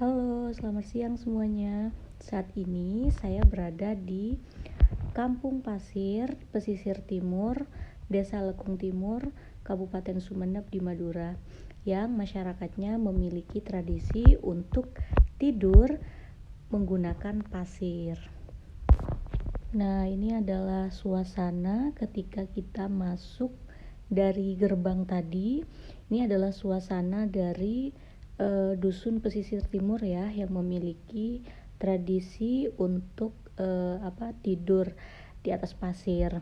Halo, selamat siang semuanya. Saat ini saya berada di Kampung Pasir, Pesisir Timur, Desa Lekung Timur, Kabupaten Sumeneb di Madura, yang masyarakatnya memiliki tradisi untuk tidur menggunakan pasir. Nah, ini adalah suasana ketika kita masuk dari gerbang tadi. Ini adalah suasana dari dusun pesisir timur ya, yang memiliki tradisi untuk tidur di atas pasir.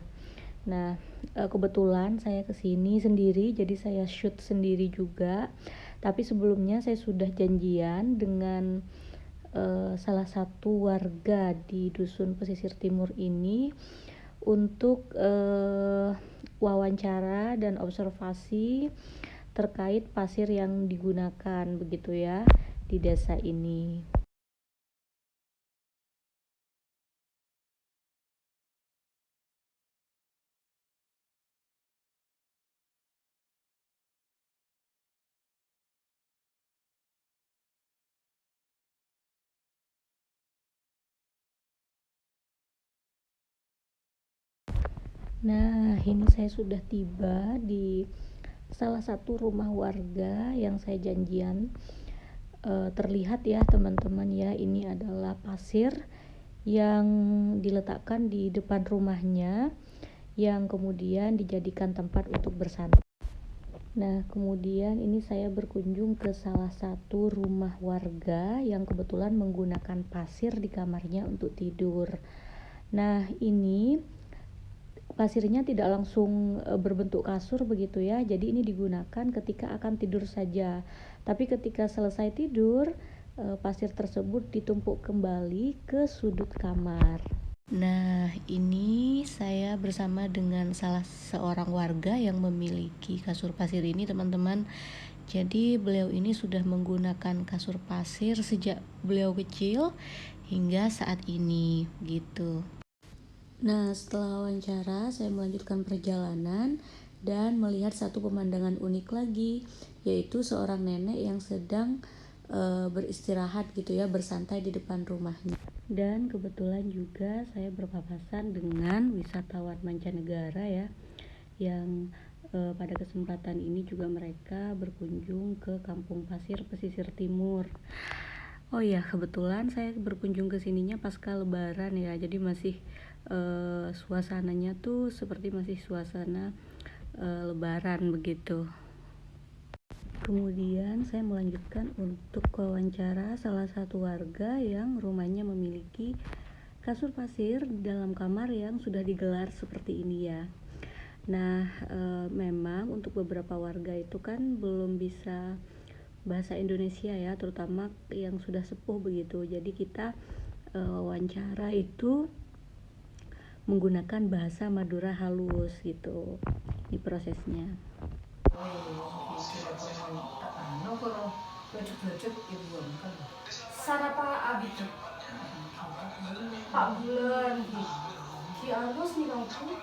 Nah, kebetulan saya kesini sendiri, jadi saya shoot sendiri juga. Tapi sebelumnya saya sudah janjian dengan salah satu warga di dusun pesisir timur ini untuk wawancara dan observasi terkait pasir yang digunakan begitu ya di desa ini. Nah, ini saya sudah tiba di salah satu rumah warga yang saya janjian. Terlihat ya teman-teman ya, ini adalah pasir yang diletakkan di depan rumahnya yang kemudian dijadikan tempat untuk bersantai. Nah, kemudian ini saya berkunjung ke salah satu rumah warga yang kebetulan menggunakan pasir di kamarnya untuk tidur. Nah, ini pasirnya tidak langsung berbentuk kasur begitu ya. Jadi ini digunakan ketika akan tidur saja. Tapi ketika selesai tidur, pasir tersebut ditumpuk kembali ke sudut kamar. Nah, ini saya bersama dengan salah seorang warga yang memiliki kasur pasir ini, teman-teman. Jadi beliau ini sudah menggunakan kasur pasir sejak beliau kecil hingga saat ini gitu. Nah, setelah wawancara, saya melanjutkan perjalanan dan melihat satu pemandangan unik lagi, yaitu seorang nenek yang sedang beristirahat gitu ya, bersantai di depan rumahnya. Dan kebetulan juga saya berpapasan dengan wisatawan mancanegara ya, yang pada kesempatan ini juga mereka berkunjung ke Kampung Pasir Pesisir Timur. Oh iya, kebetulan saya berkunjung ke sininya pasca lebaran ya, jadi masih suasananya tuh seperti masih suasana lebaran begitu. Kemudian saya melanjutkan untuk wawancara salah satu warga yang rumahnya memiliki kasur pasir dalam kamar yang sudah digelar seperti ini ya. Nah, memang untuk beberapa warga itu kan belum bisa bahasa Indonesia ya, terutama yang sudah sepuh begitu. Jadi kita wawancara itu menggunakan bahasa Madura halus gitu di prosesnya. Sarapa abit Pak bulan ki harus nih kamu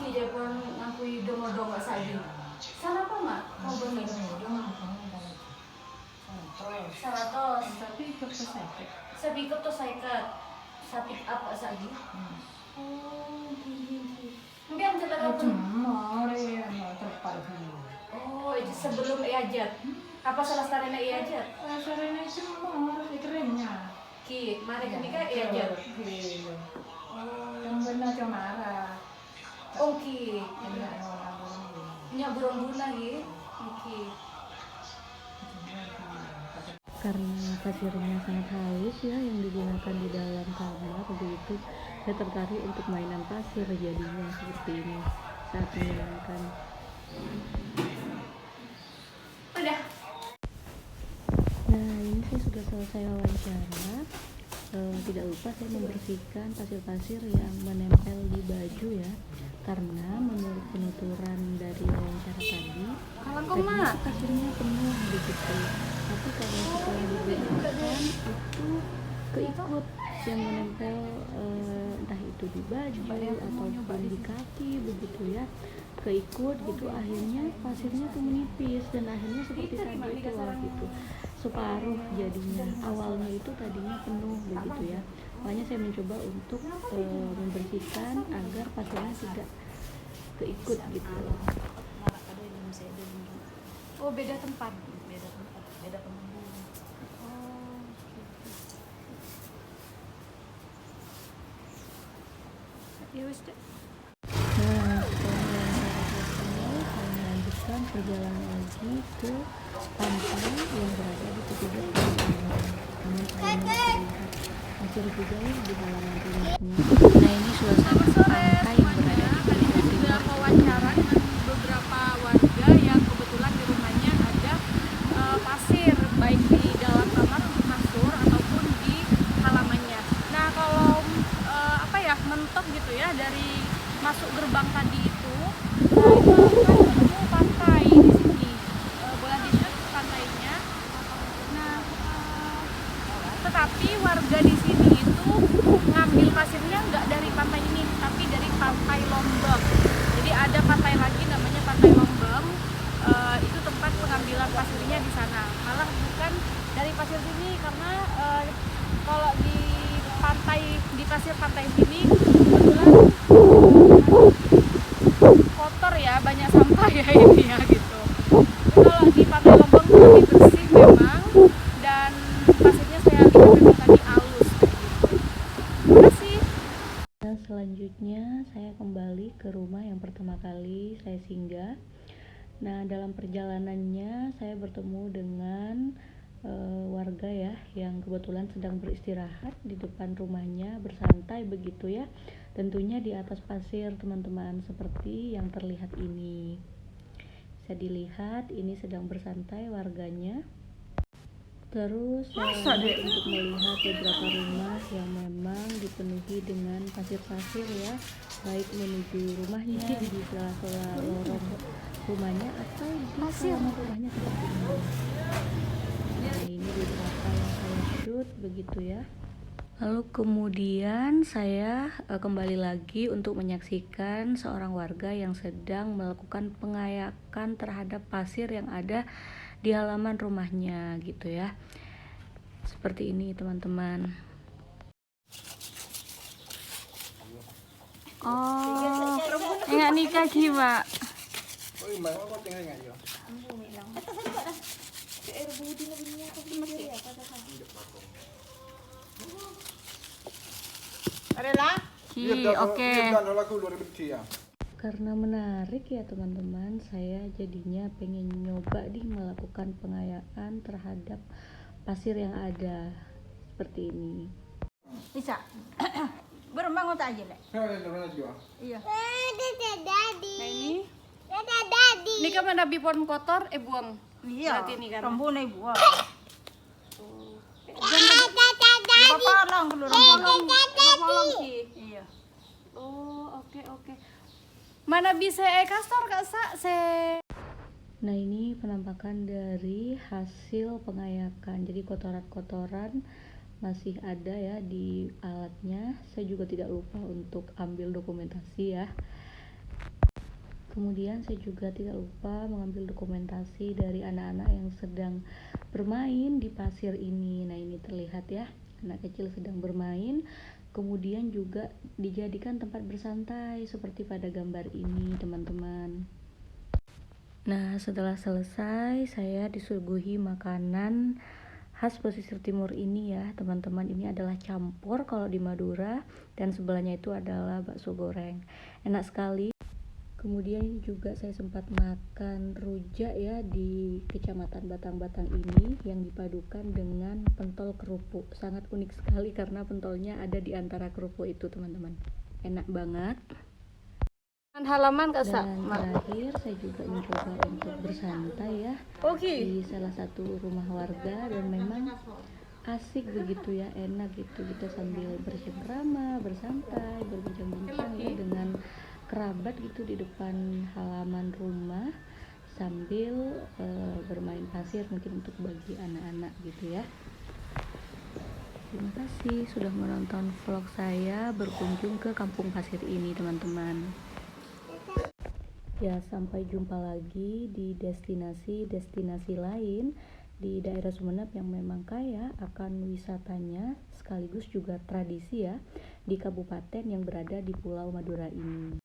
ki Jepang aku dongo-dongo saja. Sarapa mak mau beli 100 Tapi ikut ke sakit. sabi ko to saikat sapit apa saja. Oh gini. Hindi ang talaga pun. Oh, itu sebelum iajat. Apa salah starena iajat? Sarana itu mau ikremnya. Ki, mari kenika iajat. Yang benar cemara. Oh ki. Nya burung lagi. Ki. Karena pasirnya sangat halus ya yang digunakan di dalam kamar begitu, saya tertarik untuk mainan pasir jadinya seperti ini saat menyenangkan. Udah. Nah, ini saya sudah selesai wawancara. Tidak lupa saya membersihkan pasir-pasir yang menempel di baju ya, karena menurut penuturan dari wawancara tadi, tadinya pasirnya penuh begitu, tapi karena setelah digunakan itu keikut yang menempel, entah itu di baju ataupun di kaki begitu ya. keikut gitu, akhirnya pasirnya tuh menipis dan akhirnya seperti tadi itu loh gitu, separuh jadinya. Awalnya itu tadinya penuh begitu ya, makanya saya mencoba untuk membersihkan agar pasirnya tidak keikut gitu. Oh, beda tempat, beda penghubung. Oh, ya wis deh. Nah, setelah selesai, saya melanjutkan perjalanan lagi ke pantai yang berada di ketiga pegunungan. Namun saya terlihat masih juga di halaman rumahnya. Nah, ini suasana pantai yang berada di ketiga sudah wawancara dengan beberapa warga yang kebetulan di rumahnya ada pasir, baik di dalam kamar untuk kasur ataupun di halamannya. Nah, kalau mentok gitu ya dari masuk gerbang tadi itu, nah itu akan ketemu pantai di sini. Boleh di-shoot pantainya. Nah, tetapi warga di sini itu ngambil pasirnya nggak dari pantai ini, tapi dari pantai Lombok. Jadi ada pantai lagi namanya Pantai Lombok. Itu tempat pengambilan pasirnya di sana. Malah bukan dari pasir sini, karena kalau di pasir pantai sini kebetulan kotor ya, banyak sampah ya ini ya gitu. Kalau di Pantai Lombok itu lebih bersih memang, dan pasirnya saya lihat memang tadi halus kayak gitu. Terima kasih. Nah, selanjutnya saya kembali ke rumah yang pertama kali saya singgah. Nah, dalam perjalanannya saya bertemu dengan warga ya yang kebetulan sedang beristirahat di depan rumahnya, bersantai begitu ya, tentunya di atas pasir teman-teman, seperti yang terlihat ini. Bisa dilihat ini sedang bersantai warganya. Terus saya lanjut untuk melihat beberapa rumah yang memang dipenuhi dengan pasir-pasir ya, baik menuju rumahnya, di sela-sela lorong rumahnya atau di halaman rumahnya seperti ini. Nah, ini beberapa yang saya shoot begitu ya. Lalu kemudian saya kembali lagi untuk menyaksikan seorang warga yang sedang melakukan pengayakan terhadap pasir yang ada di halaman rumahnya gitu ya. Seperti ini teman-teman. Oh, enggak nikah sih, Pak. Oke. Karena menarik ya teman-teman, saya jadinya pengen nyoba melakukan pengayaan terhadap pasir yang ada seperti ini. Bisa. Berembang tak aja, Lek. Iya. Nah, ini. Ini kan ada bipon kotor, buang. Iya. Berarti ini kan. Rambutnya buang. Polong sih. Iya. Oh, oke. Mana bisa kastor Kak Sa? Nah, ini penampakan dari hasil pengayakan. Jadi kotoran-kotoran masih ada ya di alatnya. Saya juga tidak lupa untuk ambil dokumentasi ya. Kemudian saya juga tidak lupa mengambil dokumentasi dari anak-anak yang sedang bermain di pasir ini. Nah, ini terlihat ya, anak kecil sedang bermain, kemudian juga dijadikan tempat bersantai seperti pada gambar ini teman-teman. Nah, setelah selesai saya disuguhi makanan khas pesisir timur ini ya teman-teman. Ini adalah campur kalau di Madura, dan sebelahnya itu adalah bakso goreng, enak sekali. Kemudian juga saya sempat makan rujak ya di Kecamatan Batang-Batang ini yang dipadukan dengan pentol kerupuk. Sangat unik sekali karena pentolnya ada di antara kerupuk itu teman-teman. Enak banget. Halaman Kak Sa. Dan terakhir saya juga mencoba untuk bersantai ya di salah satu rumah warga, dan memang asik begitu ya, enak gitu, kita sambil bercengkrama, bersantai, berbincang-bincang ya dengan kerabat gitu di depan halaman rumah sambil bermain pasir, mungkin untuk bagi anak-anak gitu ya. Terima kasih sudah menonton vlog saya berkunjung ke kampung pasir ini teman-teman. Ya, sampai jumpa lagi di destinasi-destinasi lain di daerah Sumeneb yang memang kaya akan wisatanya sekaligus juga tradisi ya di kabupaten yang berada di Pulau Madura ini.